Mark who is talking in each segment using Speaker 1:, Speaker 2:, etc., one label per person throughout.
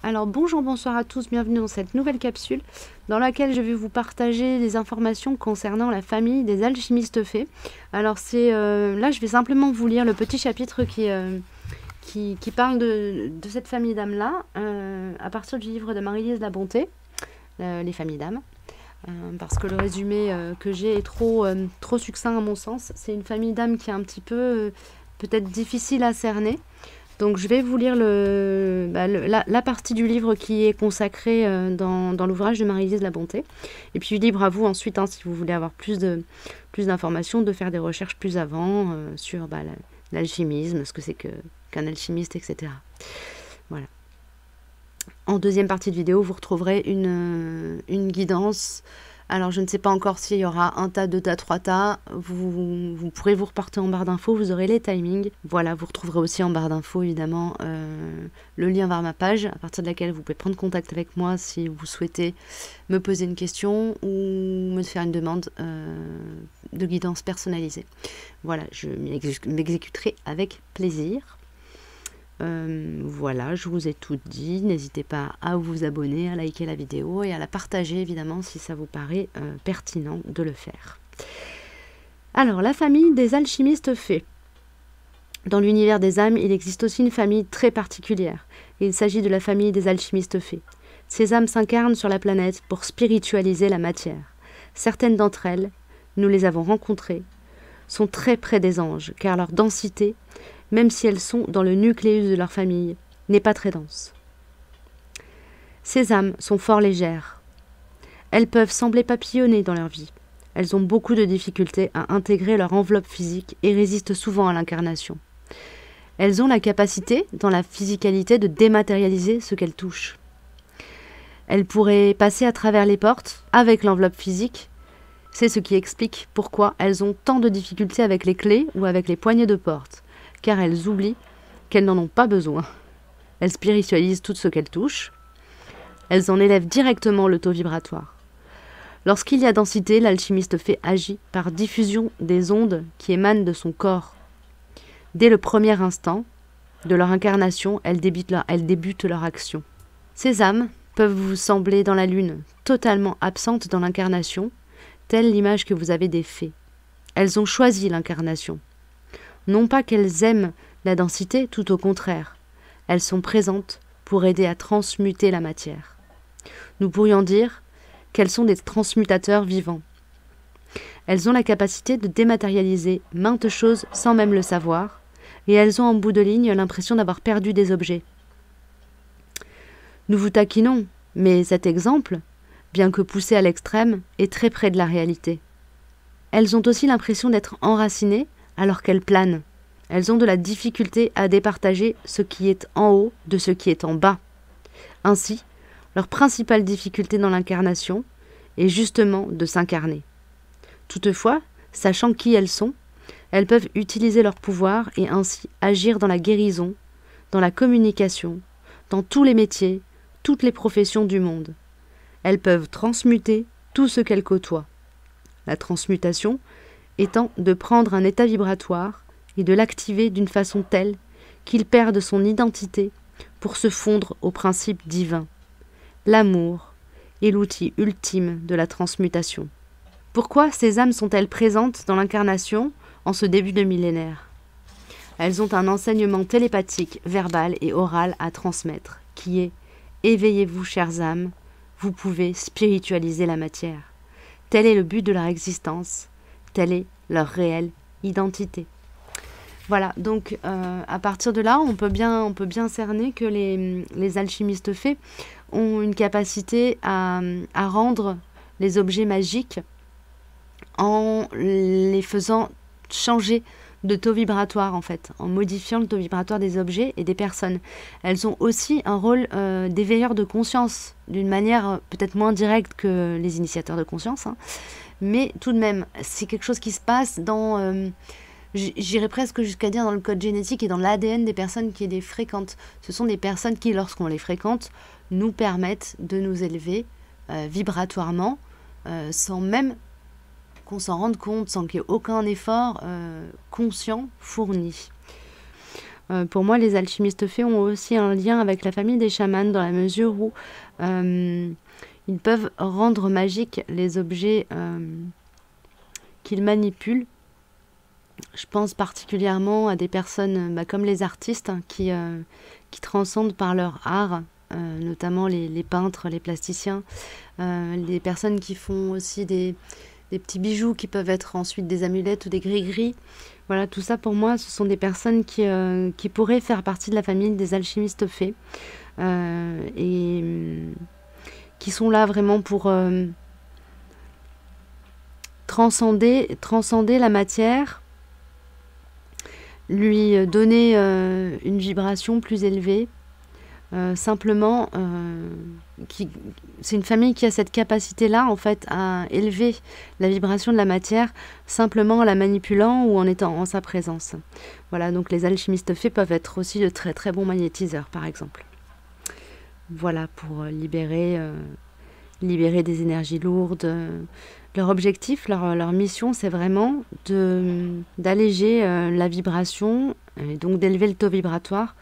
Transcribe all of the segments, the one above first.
Speaker 1: Alors bonjour, bonsoir à tous, bienvenue dans cette nouvelle capsule dans laquelle je vais vous partager des informations concernant la famille des alchimistes fées. Alors là je vais simplement vous lire le petit chapitre qui parle de cette famille d'âmes-là à partir du livre de Marie-Lise Labonté, Les familles d'âmes. Parce que le résumé que j'ai est trop succinct à mon sens. C'est une famille d'âmes qui est un petit peu peut-être difficile à cerner. Donc je vais vous lire la partie du livre qui est consacrée dans l'ouvrage de Marie-Lise Labonté. Et puis libre à vous ensuite, si vous voulez avoir plus d'informations, de faire des recherches plus avant sur l'alchimisme, ce que c'est qu'un alchimiste, etc. Voilà. En deuxième partie de vidéo, vous retrouverez une guidance. Alors, je ne sais pas encore s'il y aura un tas, deux tas, trois tas. Vous pourrez vous reporter en barre d'infos, vous aurez les timings. Voilà, vous retrouverez aussi en barre d'infos, évidemment, le lien vers ma page, à partir de laquelle vous pouvez prendre contact avec moi si vous souhaitez me poser une question ou me faire une demande de guidance personnalisée. Voilà, je m'exécuterai avec plaisir. Voilà, je vous ai tout dit. N'hésitez pas à vous abonner, à liker la vidéo et à la partager évidemment si ça vous paraît pertinent de le faire. Alors, la famille des alchimistes fées. Dans l'univers des âmes, il existe aussi une famille très particulière. Il s'agit de la famille des alchimistes fées. Ces âmes s'incarnent sur la planète pour spiritualiser la matière. Certaines d'entre elles, nous les avons rencontrées, sont très près des anges, car leur densité, même si elles sont dans le nucléus de leur famille, n'est pas très dense. Ces âmes sont fort légères. Elles peuvent sembler papillonner dans leur vie. Elles ont beaucoup de difficultés à intégrer leur enveloppe physique et résistent souvent à l'incarnation. Elles ont la capacité, dans la physicalité, de dématérialiser ce qu'elles touchent. Elles pourraient passer à travers les portes avec l'enveloppe physique. C'est ce qui explique pourquoi elles ont tant de difficultés avec les clés ou avec les poignées de porte. Car elles oublient qu'elles n'en ont pas besoin. Elles spiritualisent tout ce qu'elles touchent. Elles en élèvent directement le taux vibratoire. Lorsqu'il y a densité, l'alchimiste fée agit par diffusion des ondes qui émanent de son corps. Dès le premier instant de leur incarnation, elles débutent leur action. Ces âmes peuvent vous sembler dans la lune, totalement absentes dans l'incarnation, telle l'image que vous avez des fées. Elles ont choisi l'incarnation. Non pas qu'elles aiment la densité, tout au contraire. Elles sont présentes pour aider à transmuter la matière. Nous pourrions dire qu'elles sont des transmutateurs vivants. Elles ont la capacité de dématérialiser maintes choses sans même le savoir, et elles ont en bout de ligne l'impression d'avoir perdu des objets. Nous vous taquinons, mais cet exemple, bien que poussé à l'extrême, est très près de la réalité. Elles ont aussi l'impression d'être enracinées, alors qu'elles planent. Elles ont de la difficulté à départager ce qui est en haut de ce qui est en bas. Ainsi, leur principale difficulté dans l'incarnation est justement de s'incarner. Toutefois, sachant qui elles sont, elles peuvent utiliser leur pouvoir et ainsi agir dans la guérison, dans la communication, dans tous les métiers, toutes les professions du monde. Elles peuvent transmuter tout ce qu'elles côtoient. La transmutation étant de prendre un état vibratoire et de l'activer d'une façon telle qu'il perde son identité pour se fondre au principe divin. L'amour est l'outil ultime de la transmutation. Pourquoi ces âmes sont-elles présentes dans l'incarnation en ce début de millénaire? Elles ont un enseignement télépathique, verbal et oral à transmettre, qui est « Éveillez-vous, chères âmes, vous pouvez spiritualiser la matière. Tel est le but de leur existence, telle est leur réelle identité. » Voilà, donc à partir de là, on peut bien cerner que les alchimistes fées ont une capacité à rendre les objets magiques en les faisant changer de taux vibratoire, en fait, en modifiant le taux vibratoire des objets et des personnes. Elles ont aussi un rôle d'éveilleur de conscience, d'une manière peut-être moins directe que les initiateurs de conscience, mais tout de même, c'est quelque chose qui se passe dans... J'irais presque jusqu'à dire dans le code génétique et dans l'ADN des personnes qui les fréquentent. Ce sont des personnes qui, lorsqu'on les fréquente, nous permettent de nous élever vibratoirement, sans même qu'on s'en rende compte, sans qu'il y ait aucun effort conscient fourni. Pour moi, les alchimistes fées ont aussi un lien avec la famille des chamans dans la mesure où ils peuvent rendre magiques les objets qu'ils manipulent. Je pense particulièrement à des personnes comme les artistes qui transcendent par leur art, notamment les peintres, les plasticiens, les personnes qui font aussi des petits bijoux qui peuvent être ensuite des amulettes ou des gris-gris. Voilà, tout ça pour moi, ce sont des personnes qui pourraient faire partie de la famille des alchimistes fées et qui sont là vraiment pour transcender la matière, lui donner une vibration plus élevée. Simplement, c'est une famille qui a cette capacité-là, en fait, à élever la vibration de la matière simplement en la manipulant ou en étant en sa présence. Voilà, donc les alchimistes fées peuvent être aussi de très très bons magnétiseurs, par exemple. Voilà, pour libérer des énergies lourdes. Leur objectif, leur mission, c'est vraiment d'alléger la vibration, et donc d'élever le taux vibratoire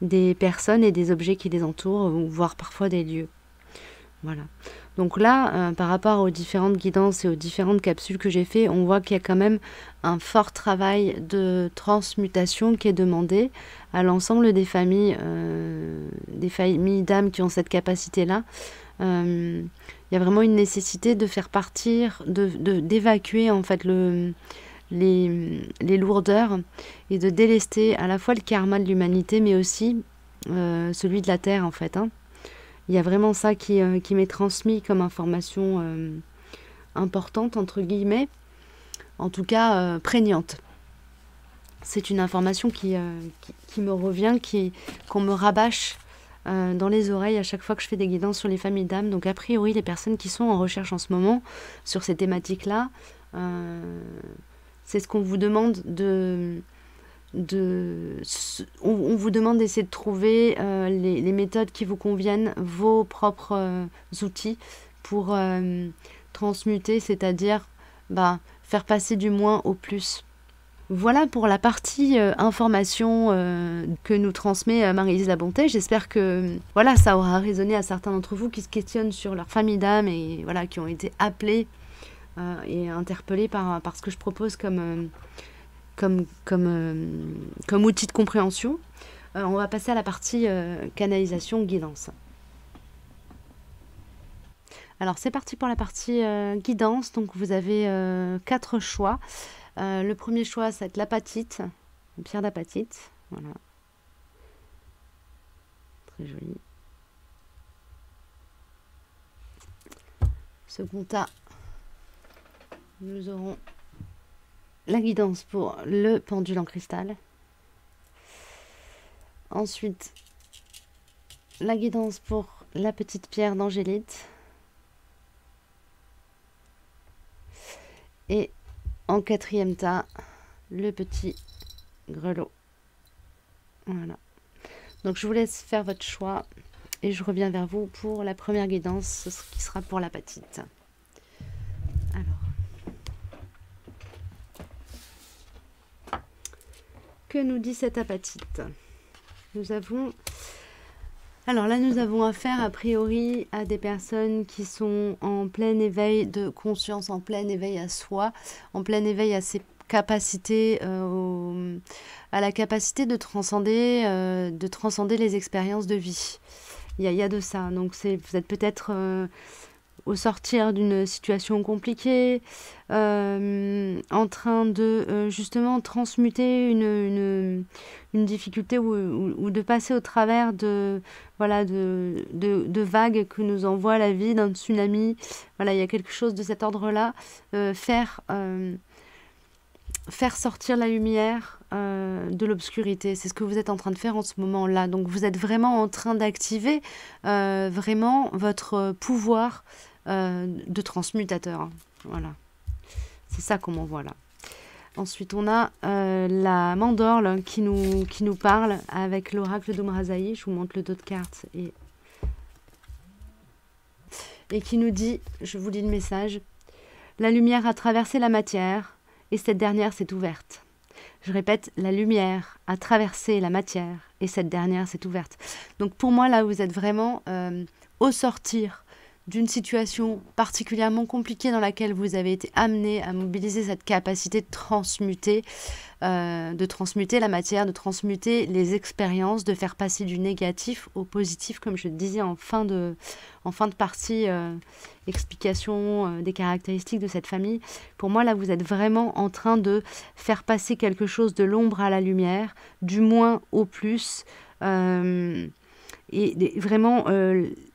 Speaker 1: des personnes et des objets qui les entourent, voire parfois des lieux. Voilà. Donc là, par rapport aux différentes guidances et aux différentes capsules que j'ai fait, on voit qu'il y a quand même un fort travail de transmutation qui est demandé à l'ensemble des familles d'âmes qui ont cette capacité-là. Il y a vraiment une nécessité de faire partir, d'évacuer en fait les lourdeurs et de délester à la fois le karma de l'humanité mais aussi celui de la Terre en fait. Il y a vraiment ça qui m'est transmis comme information importante entre guillemets, en tout cas prégnante. C'est une information qui me revient, qu'on me rabâche dans les oreilles à chaque fois que je fais des guidances sur les familles d'âmes. Donc a priori les personnes qui sont en recherche en ce moment sur ces thématiques-là, c'est ce qu'on vous demande on vous demande d'essayer de trouver les méthodes qui vous conviennent, vos propres outils pour transmuter, c'est-à-dire faire passer du moins au plus. Voilà pour la partie information que nous transmet Marie-Lise Labonté. J'espère que ça aura résonné à certains d'entre vous qui se questionnent sur leur famille d'âme et qui ont été appelés et interpellés par ce que je propose comme outil de compréhension. On va passer à la partie canalisation, guidance. Alors c'est parti pour la partie guidance. Donc vous avez 4 choix. Le premier choix, ça va être l'apatite, une pierre d'apatite. Voilà. Très joli. Second tas, nous aurons la guidance pour le pendule en cristal. Ensuite, la guidance pour la petite pierre d'angélite. Et en 4e tas, le petit grelot. Voilà. Donc je vous laisse faire votre choix et je reviens vers vous pour la première guidance, ce qui sera pour l'apatite. Alors. Que nous dit cette apatite? Nous avons affaire a priori à des personnes qui sont en plein éveil de conscience, en plein éveil à soi, en plein éveil à ses capacités, à la capacité de transcender les expériences de vie. Il y a de ça. Donc vous êtes peut-être au sortir d'une situation compliquée, en train de justement transmuter une difficulté ou de passer au travers de vagues que nous envoie la vie, d'un tsunami. Voilà, il y a quelque chose de cet ordre-là. Faire sortir la lumière de l'obscurité. C'est ce que vous êtes en train de faire en ce moment-là. Donc vous êtes vraiment en train d'activer vraiment votre pouvoir de transmutateur. Voilà. C'est ça qu'on m'envoie là. Ensuite, on a la mandorle qui nous parle avec l'oracle d'Omrazaï. Je vous montre le dos de cartes et qui nous dit, je vous lis le message, la lumière a traversé la matière et cette dernière s'est ouverte. Je répète, la lumière a traversé la matière et cette dernière s'est ouverte. Donc pour moi, là, vous êtes vraiment au sortir d'une situation particulièrement compliquée dans laquelle vous avez été amené à mobiliser cette capacité de transmuter la matière, de transmuter les expériences, de faire passer du négatif au positif, comme je le disais en fin de partie, explication des caractéristiques de cette famille. Pour moi, là, vous êtes vraiment en train de faire passer quelque chose de l'ombre à la lumière, du moins au plus, et vraiment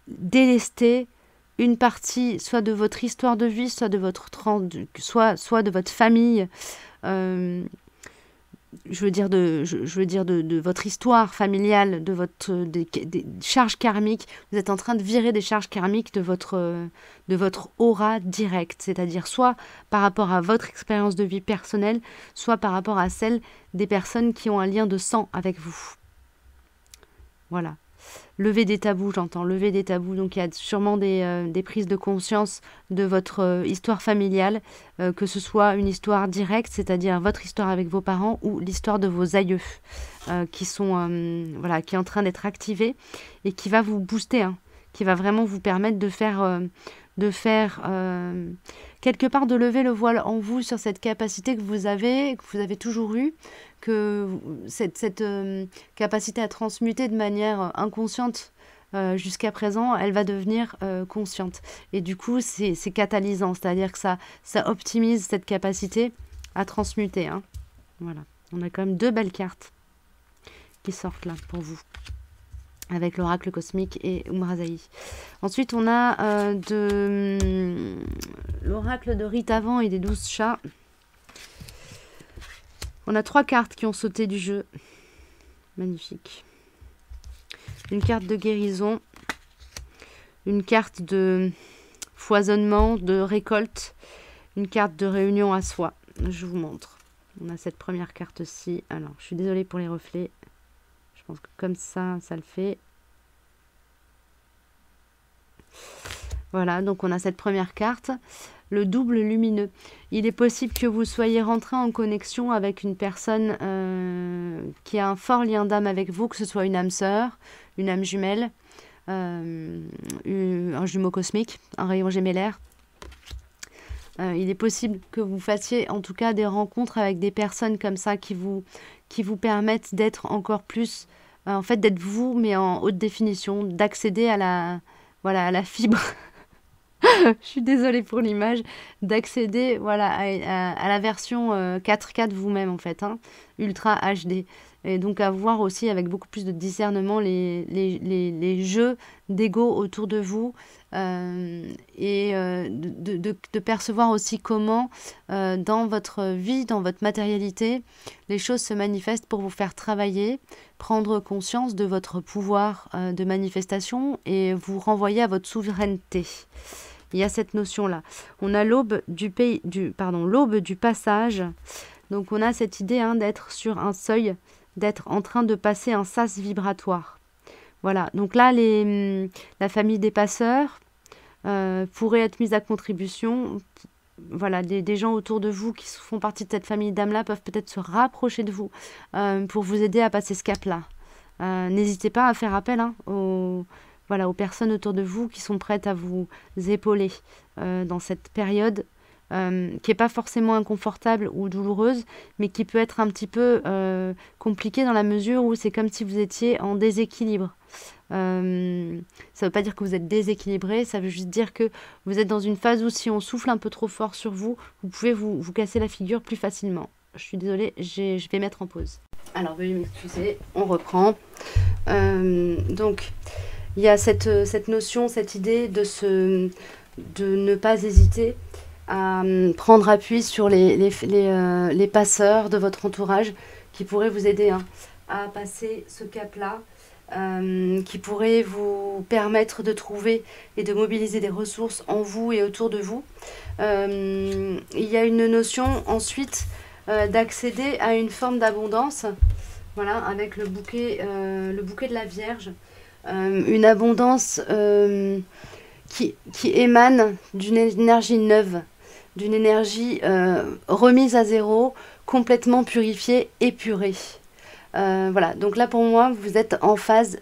Speaker 1: délester une partie, soit de votre histoire de vie, soit de votre soit de votre famille, je veux dire de votre histoire familiale, de votre des charges karmiques. Vous êtes en train de virer des charges karmiques de votre aura directe, c'est-à-dire soit par rapport à votre expérience de vie personnelle, soit par rapport à celle des personnes qui ont un lien de sang avec vous. Voilà. Lever des tabous, j'entends, lever des tabous. Donc il y a sûrement des prises de conscience de votre histoire familiale, que ce soit une histoire directe, c'est-à-dire votre histoire avec vos parents, ou l'histoire de vos aïeux, qui est en train d'être activée et qui va vous booster, hein, qui va vraiment vous permettre de faire quelque part de lever le voile en vous sur cette capacité que vous avez toujours eue, que cette capacité à transmuter de manière inconsciente jusqu'à présent, elle va devenir consciente. Et du coup, c'est catalysant, c'est-à-dire que ça optimise cette capacité à transmuter. Hein. Voilà, on a quand même 2 belles cartes qui sortent là pour vous, avec l'oracle cosmique et Umrazaï. Ensuite, on a l'oracle de Ritavant et des 12 chats. On a 3 cartes qui ont sauté du jeu. Magnifique. Une carte de guérison. Une carte de foisonnement, de récolte. Une carte de réunion à soi. Je vous montre. On a cette première carte-ci. Alors, je suis désolée pour les reflets. Je pense que comme ça, ça le fait. Voilà, donc on a cette première carte. Le double lumineux. Il est possible que vous soyez rentré en connexion avec une personne qui a un fort lien d'âme avec vous, que ce soit une âme sœur, une âme jumelle, un jumeau cosmique, un rayon gémellaire. Il est possible que vous fassiez en tout cas des rencontres avec des personnes comme ça qui vous permettent d'être encore plus, en fait d'être vous, mais en haute définition, d'accéder à la fibre. Je suis désolée pour l'image, d'accéder à la version 4K de vous-même en fait, hein, Ultra HD. Et donc à voir aussi avec beaucoup plus de discernement les jeux d'ego autour de vous, et de percevoir aussi comment dans votre vie, dans votre matérialité, les choses se manifestent pour vous faire travailler, prendre conscience de votre pouvoir de manifestation et vous renvoyer à votre souveraineté. Il y a cette notion-là. On a l'aube du passage. Donc on a cette idée d'être sur un seuil, d'être en train de passer un sas vibratoire. Voilà. Donc là, la famille des passeurs pourrait être mise à contribution. Voilà, des gens autour de vous qui font partie de cette famille d'âmes-là peuvent peut-être se rapprocher de vous pour vous aider à passer ce cap-là. N'hésitez pas à faire appel aux personnes autour de vous qui sont prêtes à vous épauler dans cette période qui n'est pas forcément inconfortable ou douloureuse, mais qui peut être un petit peu compliquée dans la mesure où c'est comme si vous étiez en déséquilibre. Ça ne veut pas dire que vous êtes déséquilibré, ça veut juste dire que vous êtes dans une phase où si on souffle un peu trop fort sur vous, vous pouvez vous casser la figure plus facilement. Je suis désolée, je vais mettre en pause. Alors, veuillez m'excuser, on reprend. Donc, il y a cette notion, cette idée de ne pas hésiter à prendre appui sur les passeurs de votre entourage qui pourraient vous aider à passer ce cap-là, qui pourraient vous permettre de trouver et de mobiliser des ressources en vous et autour de vous. Il y a une notion ensuite d'accéder à une forme d'abondance, voilà, avec le bouquet de la Vierge. Une abondance qui émane d'une énergie neuve, d'une énergie remise à zéro, complètement purifié, épuré. Voilà, donc là pour moi, vous êtes en phase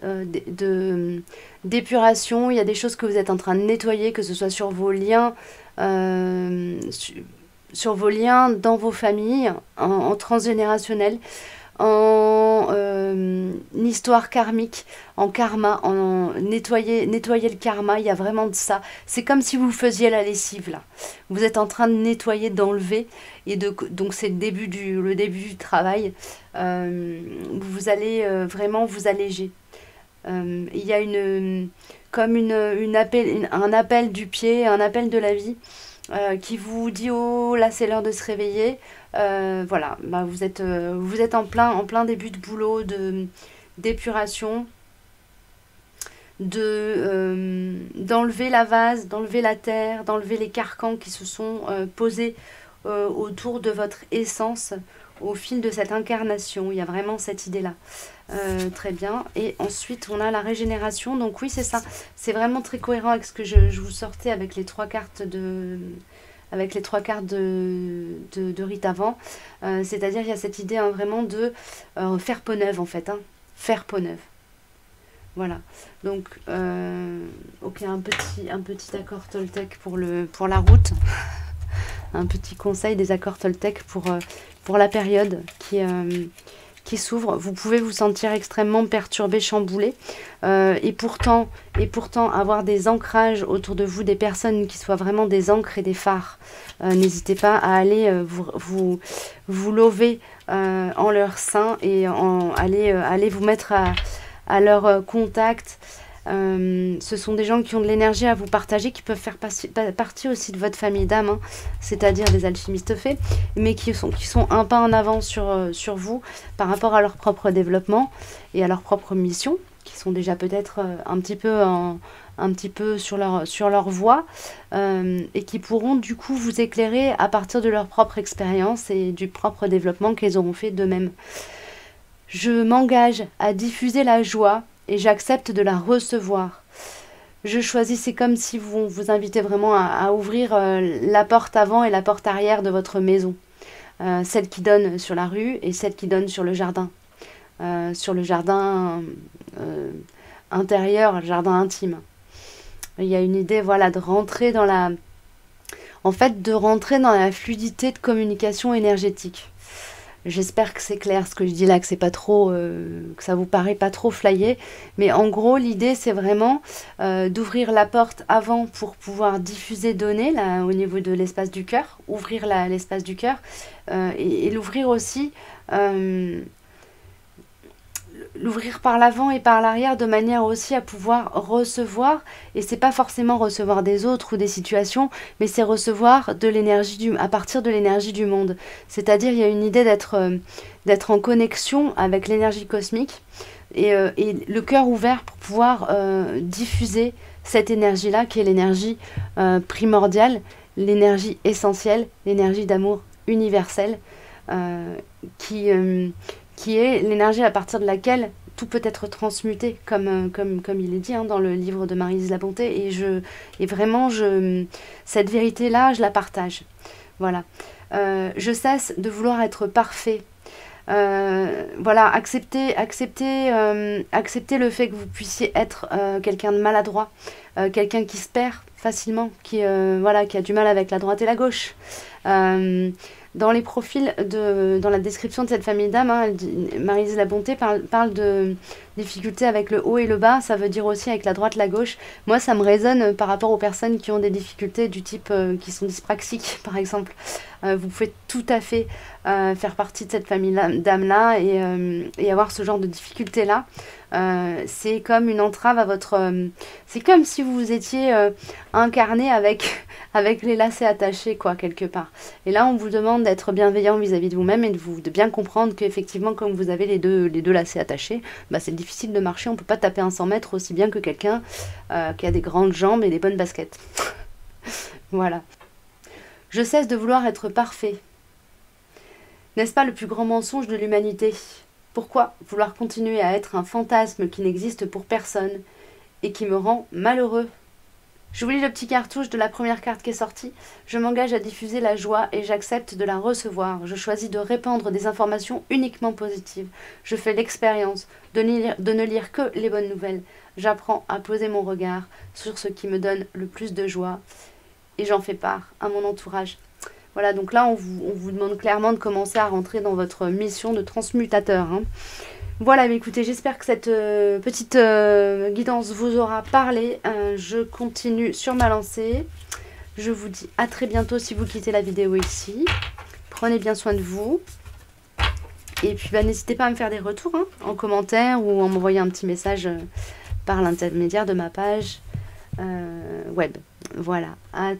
Speaker 1: d'épuration. Il y a des choses que vous êtes en train de nettoyer, que ce soit sur vos liens, sur vos liens dans vos familles, en transgénérationnel, en histoire karmique, en karma, en nettoyer le karma. Il y a vraiment de ça. C'est comme si vous faisiez la lessive là. Vous êtes en train de nettoyer, d'enlever, et donc c'est le début du travail. Vous allez vraiment vous alléger. Il y a comme un appel du pied, un appel de la vie qui vous dit oh là c'est l'heure de se réveiller. Voilà, bah, vous êtes en plein début de boulot, d'épuration, d'enlever la vase, d'enlever la terre, d'enlever les carcans qui se sont posés autour de votre essence au fil de cette incarnation. Il y a vraiment cette idée-là. Très bien. Et ensuite, on a la régénération. Donc oui, c'est ça. C'est vraiment très cohérent avec ce que je vous sortais avec les 3 cartes de rite avant. C'est-à-dire, il y a cette idée vraiment de faire peau neuve, en fait. Faire peau neuve. Voilà. Donc, ok, un petit accord Toltec pour la route. Un petit conseil des accords Toltec pour la période qui s'ouvre. Vous pouvez vous sentir extrêmement perturbé, chamboulé, et pourtant avoir des ancrages autour de vous, des personnes qui soient vraiment des ancres et des phares. N'hésitez pas à aller vous lever en leur sein et aller vous mettre à leur contact. Ce sont des gens qui ont de l'énergie à vous partager, qui peuvent faire partie aussi de votre famille d'âme, c'est-à-dire des alchimistes faits, mais qui sont un pas en avant sur vous par rapport à leur propre développement et à leur propre mission, qui sont déjà peut-être un petit peu sur leur voie, et qui pourront du coup vous éclairer à partir de leur propre expérience et du propre développement qu'ils auront fait d'eux-mêmes. Je m'engage à diffuser la joie et j'accepte de la recevoir. Je choisis, c'est comme si vous invitez vraiment à ouvrir la porte avant et la porte arrière de votre maison. Celle qui donne sur la rue et celle qui donne sur le jardin. Sur le jardin intérieur, le jardin intime. Il y a une idée, voilà, de rentrer dans la fluidité de communication énergétique. J'espère que c'est clair ce que je dis là, que c'est pas trop, que ça vous paraît pas trop flyé. Mais en gros, l'idée c'est vraiment d'ouvrir la porte avant pour pouvoir diffuser, donner là au niveau de l'espace du cœur, ouvrir l'espace du cœur et l'ouvrir aussi, l'ouvrir par l'avant et par l'arrière de manière aussi à pouvoir recevoir. Et c'est pas forcément recevoir des autres ou des situations, mais c'est recevoir de l'énergie à partir de l'énergie du monde. C'est-à-dire il y a une idée d'être en connexion avec l'énergie cosmique et le cœur ouvert pour pouvoir diffuser cette énergie-là qui est l'énergie primordiale, l'énergie essentielle, l'énergie d'amour universel qui est l'énergie à partir de laquelle tout peut être transmuté, comme il est dit dans le livre de Marie-Lise La Bonté. Et vraiment, cette vérité-là, je la partage. Voilà. Je cesse de vouloir être parfait. Voilà, accepter le fait que vous puissiez être quelqu'un de maladroit, quelqu'un qui se perd facilement, qui a du mal avec la droite et la gauche. Dans les profils, dans la description de cette famille d'âmes, Marie-Lise La Bonté parle de difficultés avec le haut et le bas, ça veut dire aussi avec la droite, la gauche. Moi, ça me résonne par rapport aux personnes qui ont des difficultés du type qui sont dyspraxiques, par exemple. Vous pouvez tout à fait faire partie de cette famille d'âmes-là et avoir ce genre de difficultés-là. C'est comme une entrave à votre... c'est comme si vous étiez incarné avec les lacets attachés, quoi, quelque part. Et là, on vous demande d'être bienveillant vis-à-vis de vous-même et de bien comprendre qu'effectivement, comme vous avez les deux lacets attachés, bah, c'est difficile de marcher. On ne peut pas taper un 100 mètres aussi bien que quelqu'un qui a des grandes jambes et des bonnes baskets. Voilà. Je cesse de vouloir être parfait. N'est-ce pas le plus grand mensonge de l'humanité ? Pourquoi vouloir continuer à être un fantasme qui n'existe pour personne et qui me rend malheureux ? Je vous lis le petit cartouche de la première carte qui est sortie. Je m'engage à diffuser la joie et j'accepte de la recevoir. Je choisis de répandre des informations uniquement positives. Je fais l'expérience de ne lire que les bonnes nouvelles. J'apprends à poser mon regard sur ce qui me donne le plus de joie et j'en fais part à mon entourage. Voilà, donc là, on vous demande clairement de commencer à rentrer dans votre mission de transmutateur. Hein. Voilà, mais écoutez, j'espère que cette petite guidance vous aura parlé. Je continue sur ma lancée. Je vous dis à très bientôt si vous quittez la vidéo ici. Prenez bien soin de vous. Et puis, n'hésitez pas à me faire des retours hein, en commentaire ou en m'envoyant un petit message par l'intermédiaire de ma page web. Voilà, à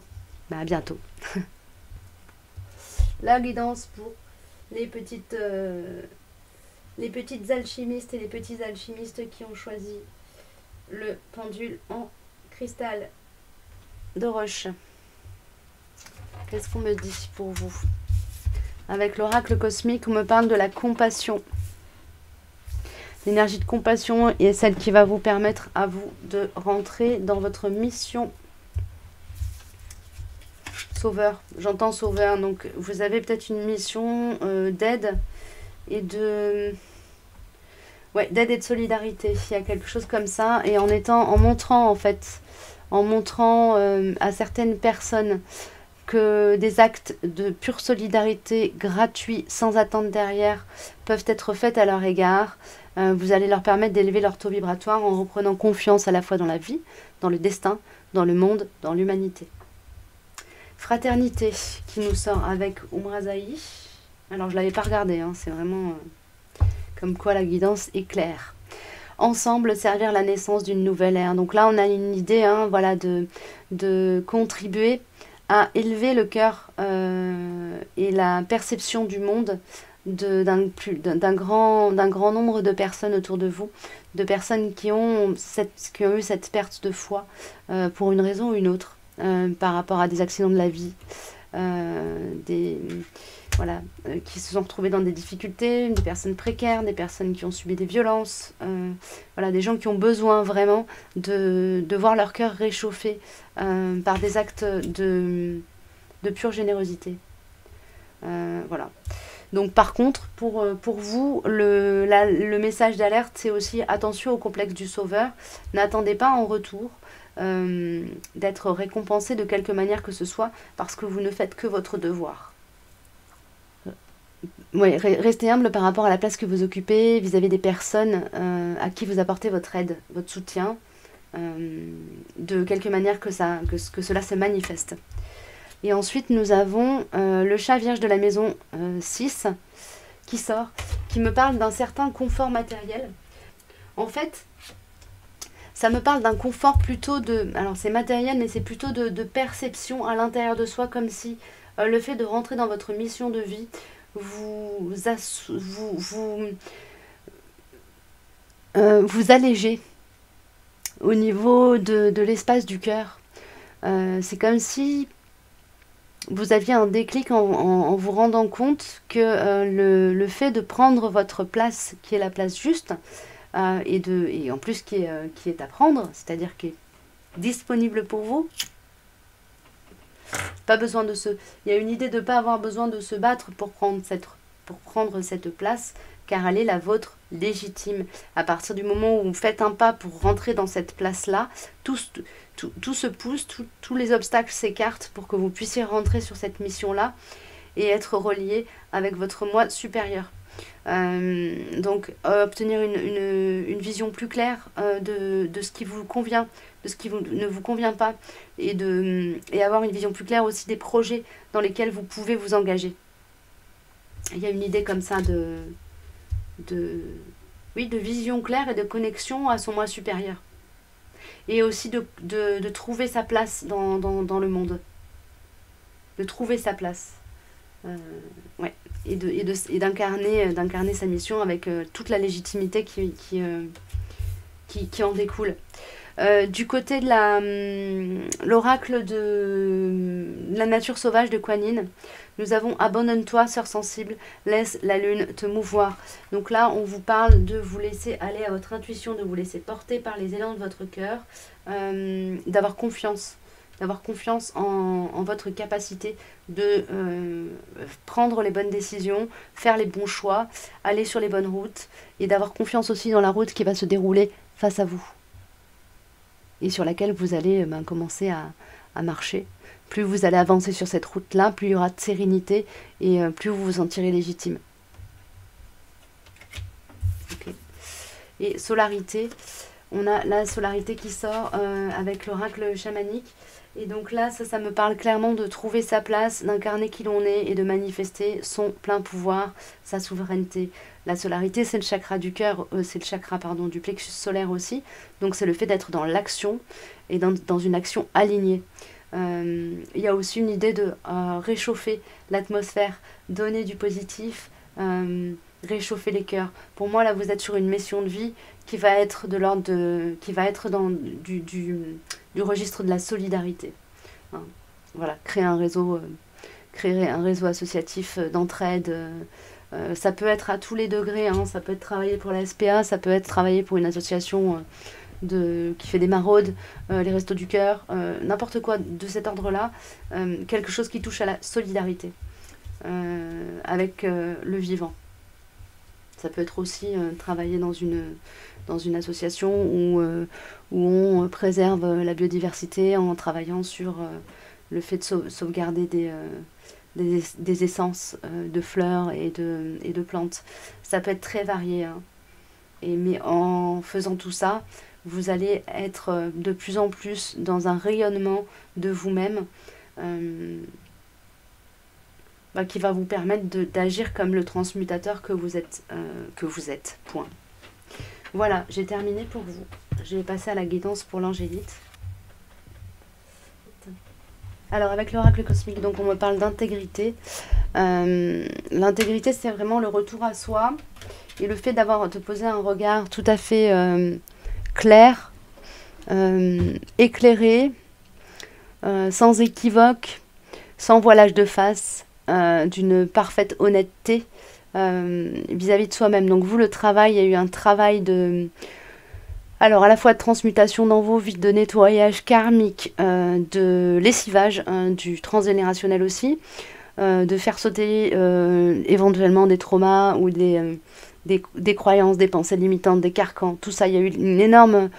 Speaker 1: bientôt. La guidance pour les petites alchimistes et les petits alchimistes qui ont choisi le pendule en cristal de roche. Qu'est-ce qu'on me dit pour vous? Avec l'oracle cosmique, on me parle de la compassion. L'énergie de compassion est celle qui va vous permettre à vous de rentrer dans votre mission. Sauveur, j'entends sauveur, donc vous avez peut-être une mission d'aide et d'aide et de solidarité. Il y a quelque chose comme ça, et en montrant à certaines personnes que des actes de pure solidarité gratuits, sans attente derrière, peuvent être faits à leur égard. Vous allez leur permettre d'élever leur taux vibratoire en reprenant confiance à la fois dans la vie, dans le destin, dans le monde, dans l'humanité. Fraternité qui nous sort avec Umrazaï. Alors je ne l'avais pas regardé, hein, c'est vraiment comme quoi la guidance est claire. Ensemble, servir la naissance d'une nouvelle ère. Donc là, on a une idée voilà, de contribuer à élever le cœur et la perception du monde d'un grand nombre de personnes autour de vous, de personnes qui ont eu cette perte de foi pour une raison ou une autre. Par rapport à des accidents de la vie, qui se sont retrouvés dans des difficultés, des personnes précaires, des personnes qui ont subi des violences, des gens qui ont besoin vraiment de voir leur cœur réchauffé par des actes de pure générosité. Voilà. Donc par contre, pour vous, le message d'alerte, c'est aussi attention au complexe du sauveur. N'attendez pas en retour d'être récompensé de quelque manière que ce soit, parce que vous ne faites que votre devoir. Ouais, restez humble par rapport à la place que vous occupez vis-à-vis des personnes à qui vous apportez votre aide, votre soutien, de quelque manière que cela se manifeste. Et ensuite, nous avons le chat vierge de la maison 6 qui sort, qui me parle d'un certain confort matériel. En fait, ça me parle d'un confort plutôt alors c'est matériel, mais c'est plutôt de perception à l'intérieur de soi, comme si le fait de rentrer dans votre mission de vie vous allégez au niveau de l'espace du cœur. C'est comme si vous aviez un déclic en vous rendant compte que le fait de prendre votre place, qui est la place juste, et en plus qui est à prendre, c'est-à-dire qui est disponible pour vous. Pas besoin il y a une idée de ne pas avoir besoin de se battre pour prendre cette place, car elle est la vôtre légitime. À partir du moment où vous faites un pas pour rentrer dans cette place-là, tout se pousse, tous les obstacles s'écartent pour que vous puissiez rentrer sur cette mission-là et être relié avec votre moi supérieur. Donc obtenir une vision plus claire de ce qui vous convient, de ce qui ne vous convient pas, et avoir une vision plus claire aussi des projets dans lesquels vous pouvez vous engager. Il y a une idée comme ça de vision claire et de connexion à son moi supérieur, et aussi de trouver sa place dans le monde, de trouver sa place, et d'incarner sa mission avec toute la légitimité qui en découle. Du côté de l'oracle de la nature sauvage de Kuan Yin, nous avons « Abandonne-toi, sœur sensible, laisse la lune te mouvoir ». Donc là, on vous parle de vous laisser aller à votre intuition, de vous laisser porter par les élans de votre cœur, d'avoir confiance d'avoir confiance en votre capacité de prendre les bonnes décisions, faire les bons choix, aller sur les bonnes routes, et d'avoir confiance aussi dans la route qui va se dérouler face à vous, et sur laquelle vous allez commencer à marcher. Plus vous allez avancer sur cette route-là, plus il y aura de sérénité, et plus vous vous sentirez légitime. Okay. Et solarité, on a la solarité qui sort avec l'oracle chamanique. Et donc là, ça me parle clairement de trouver sa place, d'incarner qui l'on est et de manifester son plein pouvoir, sa souveraineté. La solarité, c'est le chakra du cœur, c'est le chakra du plexus solaire aussi. Donc c'est le fait d'être dans l'action et dans une action alignée. Il y a aussi une idée de réchauffer l'atmosphère, donner du positif, réchauffer les cœurs. Pour moi, là, vous êtes sur une mission de vie qui va être de l'ordre de, qui va être dans du registre de la solidarité. Hein. Voilà, créer un réseau associatif d'entraide. Ça peut être à tous les degrés. Hein. Ça peut être travailler pour la SPA, ça peut être travailler pour une association qui fait des maraudes, les restos du cœur, n'importe quoi de cet ordre-là. Quelque chose qui touche à la solidarité avec le vivant. Ça peut être aussi travailler dans une association où on préserve la biodiversité en travaillant sur le fait de sauvegarder des essences de fleurs et de plantes. Ça peut être très varié. Hein. Mais en faisant tout ça, vous allez être de plus en plus dans un rayonnement de vous-même qui va vous permettre d'agir comme le transmutateur que vous êtes. Point. Voilà, j'ai terminé pour vous. Je vais passer à la guidance pour l'angélite. Alors, avec l'oracle cosmique, donc on me parle d'intégrité. L'intégrité, c'est vraiment le retour à soi et le fait de poser un regard tout à fait clair, éclairé, sans équivoque, sans voilage de face, d'une parfaite honnêteté vis-à-vis de soi-même. Donc vous, le travail, il y a eu un travail alors à la fois de transmutation dans vos vies, de nettoyage karmique, de lessivage, du transgénérationnel aussi, de faire sauter éventuellement des traumas ou des croyances, des pensées limitantes, des carcans, tout ça. Il y a eu une énorme...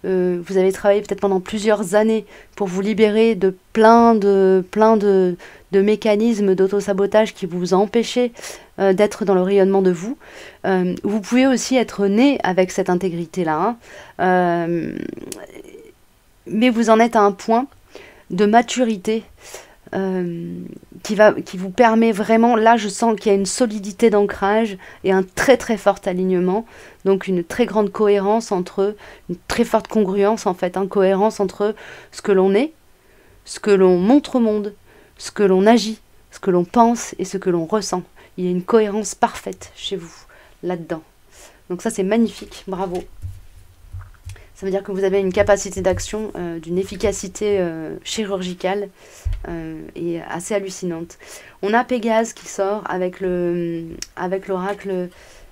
Speaker 1: vous avez travaillé peut-être pendant plusieurs années pour vous libérer de plein de mécanismes d'auto-sabotage qui vous empêchaient d'être dans le rayonnement de vous. Vous pouvez aussi être né avec cette intégrité-là, hein, mais vous en êtes à un point de maturité qui vous permet vraiment, là je sens qu'il y a une solidité d'ancrage et un très très fort alignement, donc une très grande cohérence une très forte congruence en fait, cohérence entre ce que l'on est, ce que l'on montre au monde, ce que l'on agit, ce que l'on pense et ce que l'on ressent. Il y a une cohérence parfaite chez vous, là-dedans. Donc ça c'est magnifique, bravo. Ça veut dire que vous avez une capacité d'action, d'une efficacité chirurgicale et assez hallucinante. On a Pégase qui sort avec l'oracle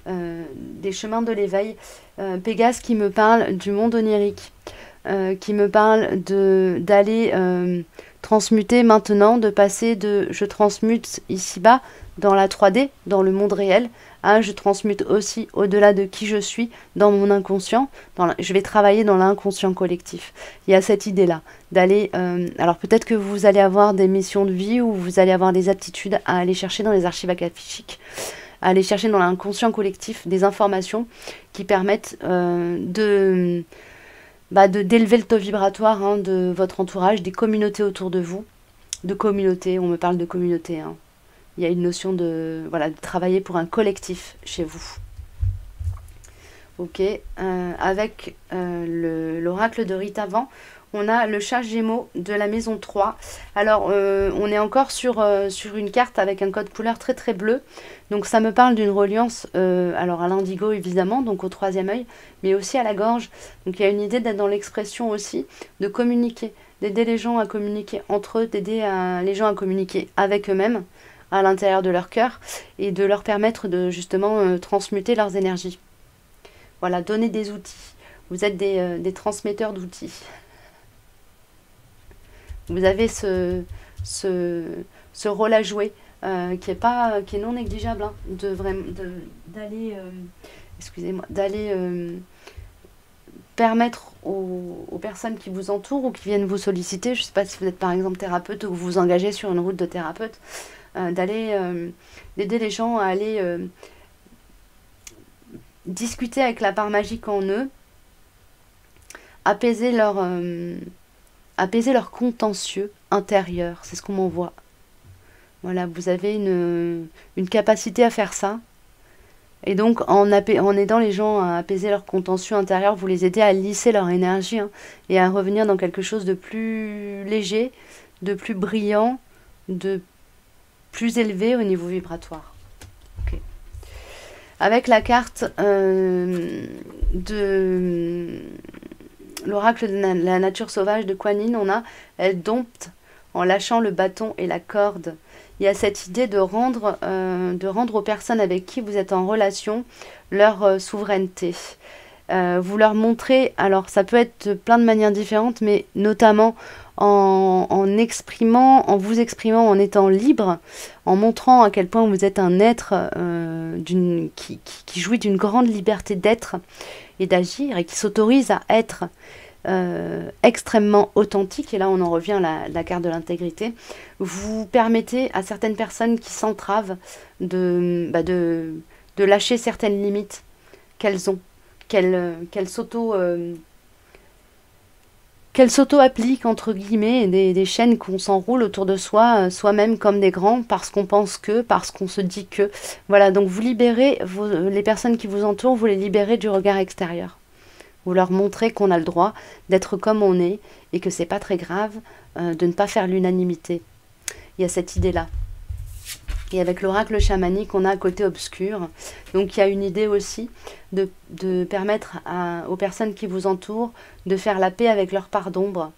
Speaker 1: des chemins de l'éveil. Pégase qui me parle du monde onirique, qui me parle d'aller transmuter maintenant, de passer de je transmute ici-bas dans la 3D, dans le monde réel, je transmute aussi au-delà de qui je suis, dans mon inconscient. Je vais travailler dans l'inconscient collectif. Il y a cette idée-là, d'aller... alors peut-être que vous allez avoir des missions de vie ou vous allez avoir des aptitudes à aller chercher dans les archives akashiques, à aller chercher dans l'inconscient collectif des informations qui permettent d'élever le taux vibratoire de votre entourage, des communautés autour de vous. De communauté, on me parle de communauté, Il y a une notion de travailler pour un collectif chez vous. Ok, avec l'oracle de Ritavan, on a le chat Gémeaux de la maison 3. Alors, on est encore sur une carte avec un code couleur très très bleu. Donc, ça me parle d'une reliance alors à l'indigo évidemment, donc au 3e œil, mais aussi à la gorge. Donc, il y a une idée d'être dans l'expression aussi, de communiquer, d'aider les gens à communiquer entre eux, d'aider les gens à communiquer avec eux-mêmes, à l'intérieur de leur cœur, et de leur permettre de justement transmuter leurs énergies. Voilà, donner des outils. Vous êtes des transmetteurs d'outils. Vous avez ce rôle à jouer qui est non négligeable, hein, d'aller excusez-moi, d'aller permettre aux personnes qui vous entourent ou qui viennent vous solliciter, je ne sais pas si vous êtes par exemple thérapeute ou vous vous engagez sur une route de thérapeute, d'aider les gens à aller discuter avec la part magique en eux, apaiser leur contentieux intérieur, c'est ce qu'on m'envoie. Voilà, vous avez une capacité à faire ça. Et donc, en aidant les gens à apaiser leur contentieux intérieur, vous les aidez à lisser leur énergie, hein, et à revenir dans quelque chose de plus léger, de plus brillant, de plus élevé au niveau vibratoire. Okay. Avec la carte de l'oracle de la nature sauvage de Kuan Yin, on a « Elle dompte en lâchant le bâton et la corde ». Il y a cette idée de rendre aux personnes avec qui vous êtes en relation leur souveraineté. Vous leur montrez, alors ça peut être plein de manières différentes, mais notamment en vous exprimant, en étant libre, en montrant à quel point vous êtes un être qui jouit d'une grande liberté d'être et d'agir et qui s'autorise à être extrêmement authentique, et là on en revient à la carte de l'intégrité. Vous permettez à certaines personnes qui s'entravent de lâcher certaines limites qu'elles ont, qu'elles s'auto-appliquent entre guillemets, des chaînes qu'on s'enroule autour de soi, soi-même comme des grands, parce qu'on pense que, parce qu'on se dit que. Voilà, donc vous libérez les personnes qui vous entourent, vous les libérez du regard extérieur. Vous leur montrez qu'on a le droit d'être comme on est et que c'est pas très grave de ne pas faire l'unanimité. Il y a cette idée-là. Et avec l'oracle chamanique, on a un côté obscur. Donc il y a une idée aussi de permettre aux personnes qui vous entourent de faire la paix avec leur part d'ombre.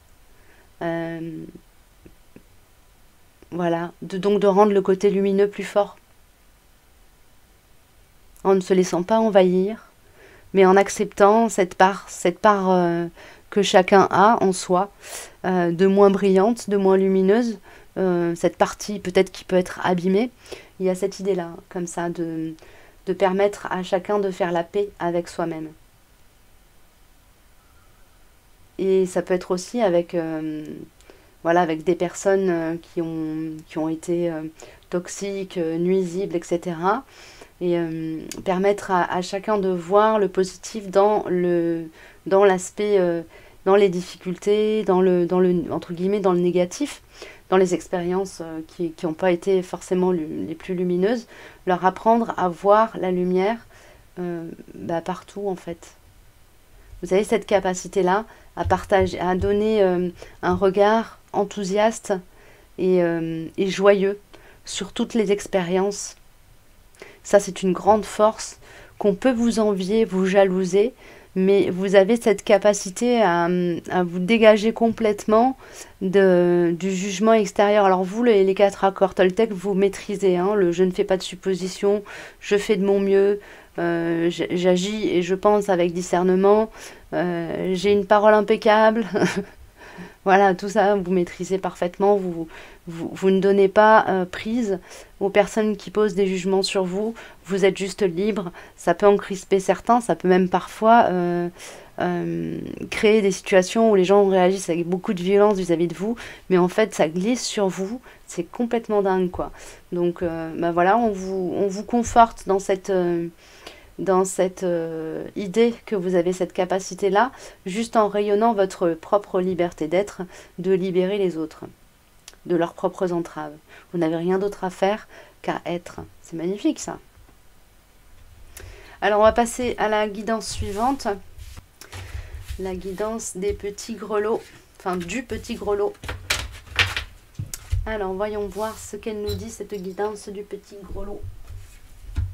Speaker 1: Voilà. Donc de rendre le côté lumineux plus fort. En ne se laissant pas envahir, mais en acceptant cette part que chacun a en soi, de moins brillante, de moins lumineuse, cette partie peut-être qui peut être abîmée. Il y a cette idée-là, comme ça, de permettre à chacun de faire la paix avec soi-même. Et ça peut être aussi avec des personnes qui ont été toxiques, nuisibles, etc., et permettre à chacun de voir le positif dans l'aspect, dans les difficultés, entre guillemets, dans le négatif, dans les expériences qui n'ont pas été forcément les plus lumineuses, leur apprendre à voir la lumière partout en fait. Vous avez cette capacité-là à partager, à donner un regard enthousiaste et joyeux sur toutes les expériences. Ça, c'est une grande force qu'on peut vous envier, vous jalouser, mais vous avez cette capacité à vous dégager complètement du jugement extérieur. Alors vous, les 4 accords Toltec, vous maîtrisez, hein, je ne fais pas de suppositions, je fais de mon mieux, j'agis et je pense avec discernement, j'ai une parole impeccable. Voilà, tout ça, vous maîtrisez parfaitement, vous ne donnez pas prise aux personnes qui posent des jugements sur vous, vous êtes juste libre. Ça peut en crisper certains, ça peut même parfois créer des situations où les gens réagissent avec beaucoup de violence vis-à-vis de vous, mais en fait ça glisse sur vous, c'est complètement dingue quoi. Donc voilà, on vous conforte dans cette idée que vous avez cette capacité-là, juste en rayonnant votre propre liberté d'être, de libérer les autres de leurs propres entraves. Vous n'avez rien d'autre à faire qu'à être. C'est magnifique ça. Alors on va passer à la guidance suivante. La guidance des petits grelots, enfin du petit grelot. Alors voyons voir ce qu'elle nous dit, cette guidance du petit grelot.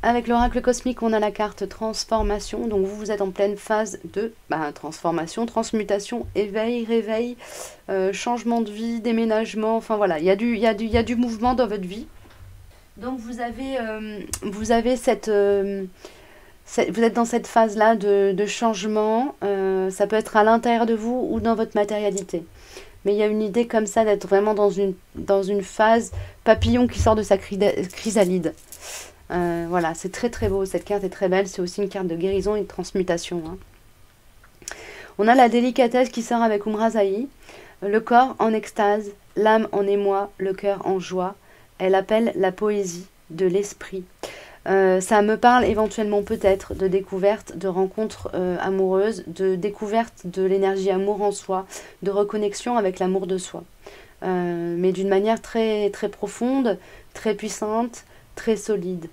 Speaker 1: Avec l'oracle cosmique, on a la carte transformation. Donc vous êtes en pleine phase de transformation, transmutation, éveil, réveil, changement de vie, déménagement. Enfin voilà, il y a du mouvement dans votre vie. Donc vous avez cette Vous êtes dans cette phase-là de changement. Ça peut être à l'intérieur de vous ou dans votre matérialité. Mais il y a une idée comme ça d'être vraiment dans une phase papillon qui sort de sa chrysalide. Voilà, c'est très très beau. Cette carte est très belle. C'est aussi une carte de guérison et de transmutation. Hein. On a la délicatesse qui sort avec Umrazaï. Le corps en extase, l'âme en émoi, le cœur en joie. Elle appelle la poésie de l'esprit. Ça me parle éventuellement peut-être de découverte, de rencontres amoureuses, de découverte de l'énergie amour en soi, de reconnexion avec l'amour de soi. Mais d'une manière très, très profonde, très puissante, très solide.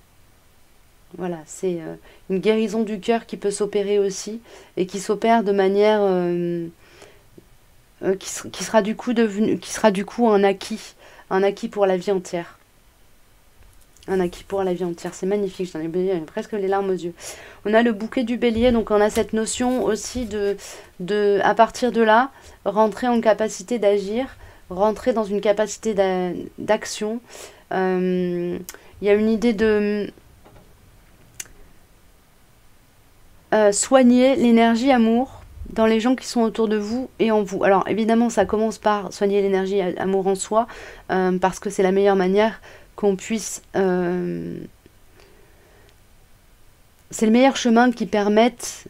Speaker 1: Voilà, c'est une guérison du cœur qui peut s'opérer aussi et qui s'opère de manière qui sera du coup un acquis pour la vie entière. Un acquis pour la vie entière, c'est magnifique, j'en ai presque les larmes aux yeux. On a le bouquet du bélier, donc on a cette notion aussi à partir de là, rentrer en capacité d'agir, rentrer dans une capacité d'action. Il y a une idée de soigner l'énergie amour dans les gens qui sont autour de vous et en vous. Alors évidemment, ça commence par soigner l'énergie amour en soi, parce que c'est la meilleure manière qu'on puisse... c'est le meilleur chemin qui permette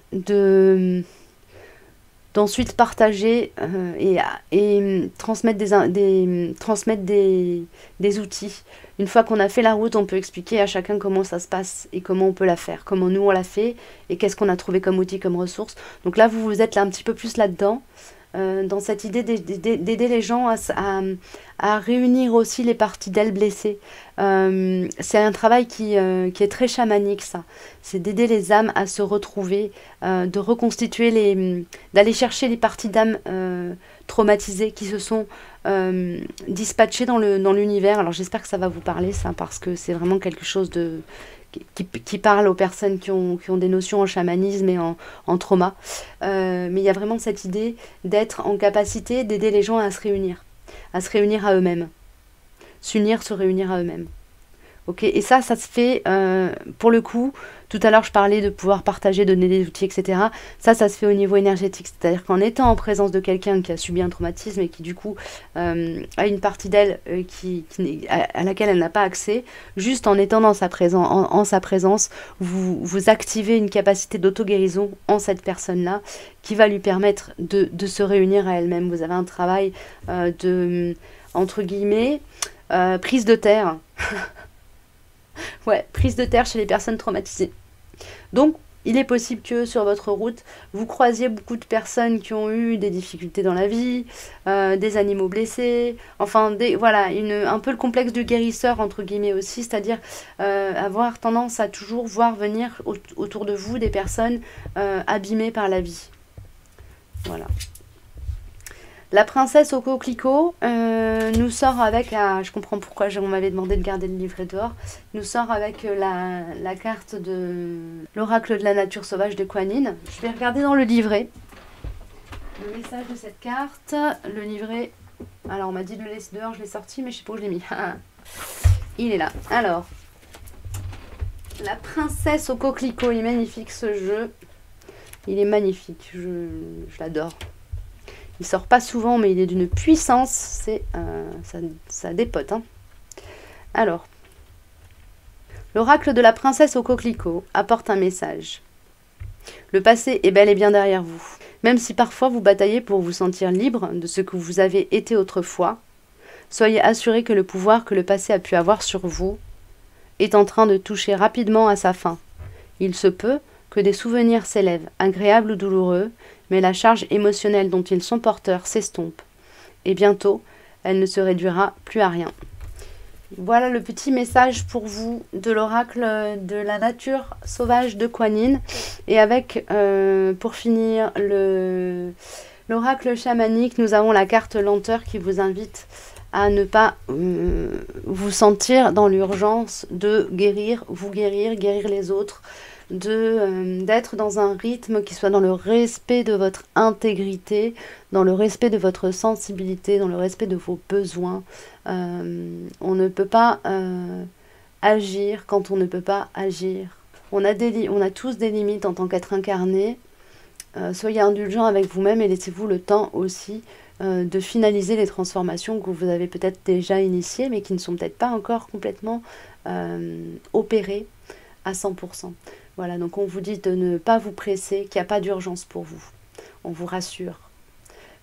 Speaker 1: d'ensuite partager et transmettre des outils. Une fois qu'on a fait la route, on peut expliquer à chacun comment ça se passe et comment on peut la faire, comment nous on l'a fait et qu'est-ce qu'on a trouvé comme outil, comme ressource. Donc là, vous êtes là un petit peu plus là-dedans. Dans cette idée d'aider les gens à réunir aussi les parties d'elles blessées. C'est un travail qui est très chamanique, ça. C'est d'aider les âmes à se retrouver, de reconstituer d'aller chercher les parties d'âmes traumatisées qui se sont dispatchées dans l'univers. Alors j'espère que ça va vous parler, ça, parce que c'est vraiment quelque chose qui parle aux personnes qui ont des notions en chamanisme et en trauma. Mais il y a vraiment cette idée d'être en capacité d'aider les gens à se réunir à eux-mêmes. S'unir, se réunir à eux-mêmes. Ok, et ça se fait, pour le coup, tout à l'heure je parlais de pouvoir partager, donner des outils, etc. Ça se fait au niveau énergétique, c'est-à-dire qu'en étant en présence de quelqu'un qui a subi un traumatisme et qui du coup a une partie d'elle à laquelle elle n'a pas accès, juste en étant dans sa présence, vous activez une capacité d'auto-guérison en cette personne-là qui va lui permettre de se réunir à elle-même. Vous avez un travail entre guillemets, prise de terre. Ouais, prise de terre chez les personnes traumatisées. Donc, il est possible que sur votre route, vous croisiez beaucoup de personnes qui ont eu des difficultés dans la vie, des animaux blessés, enfin, voilà, un peu le complexe du guérisseur, entre guillemets aussi, c'est-à-dire avoir tendance à toujours voir venir autour de vous des personnes abîmées par la vie. Voilà. La princesse au coquelicot nous sort avec, je comprends pourquoi on m'avait demandé de garder le livret dehors, nous sort avec la carte de l'oracle de la nature sauvage de Kuan Yin. Je vais regarder dans le livret le message de cette carte, le livret. Alors on m'a dit de le laisser dehors, je l'ai sorti, mais je sais pas où je l'ai mis. Il est là. Alors, la princesse au coquelicot, il est magnifique ce jeu. Il est magnifique, je l'adore. Il sort pas souvent, mais il est d'une puissance, ça dépote. Hein. Alors, l'oracle de la princesse au coquelicot apporte un message. Le passé est bel et bien derrière vous. Même si parfois vous bataillez pour vous sentir libre de ce que vous avez été autrefois, soyez assurés que le pouvoir que le passé a pu avoir sur vous est en train de toucher rapidement à sa fin. Il se peut que des souvenirs s'élèvent, agréables ou douloureux, mais la charge émotionnelle dont ils sont porteurs s'estompe. Et bientôt, elle ne se réduira plus à rien. Voilà le petit message pour vous de l'oracle de la nature sauvage de Kuan Yin. Et avec, pour finir, l'oracle chamanique, nous avons la carte lenteur qui vous invite à ne pas vous sentir dans l'urgence de guérir, guérir les autres, d'être dans un rythme qui soit dans le respect de votre intégrité, dans le respect de votre sensibilité, dans le respect de vos besoins. On ne peut pas agir quand on ne peut pas agir. On a tous des limites en tant qu'être incarné. Soyez indulgents avec vous-même et laissez-vous le temps aussi de finaliser les transformations que vous avez peut-être déjà initiées, mais qui ne sont peut-être pas encore complètement opérées à 100%. Voilà, donc on vous dit de ne pas vous presser, qu'il n'y a pas d'urgence pour vous. On vous rassure.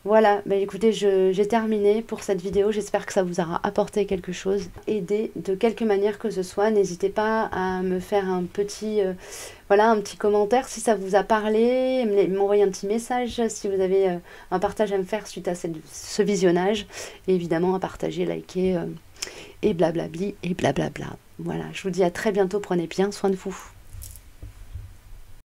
Speaker 1: Voilà, bah écoutez, j'ai terminé pour cette vidéo. J'espère que ça vous aura apporté quelque chose, aidé de quelque manière que ce soit. N'hésitez pas à me faire un petit, voilà, un petit commentaire si ça vous a parlé, m'envoyer un petit message si vous avez un partage à me faire suite à ce visionnage. Et évidemment, à partager, liker et blablabli et blablabla. Voilà, je vous dis à très bientôt. Prenez bien soin de vous.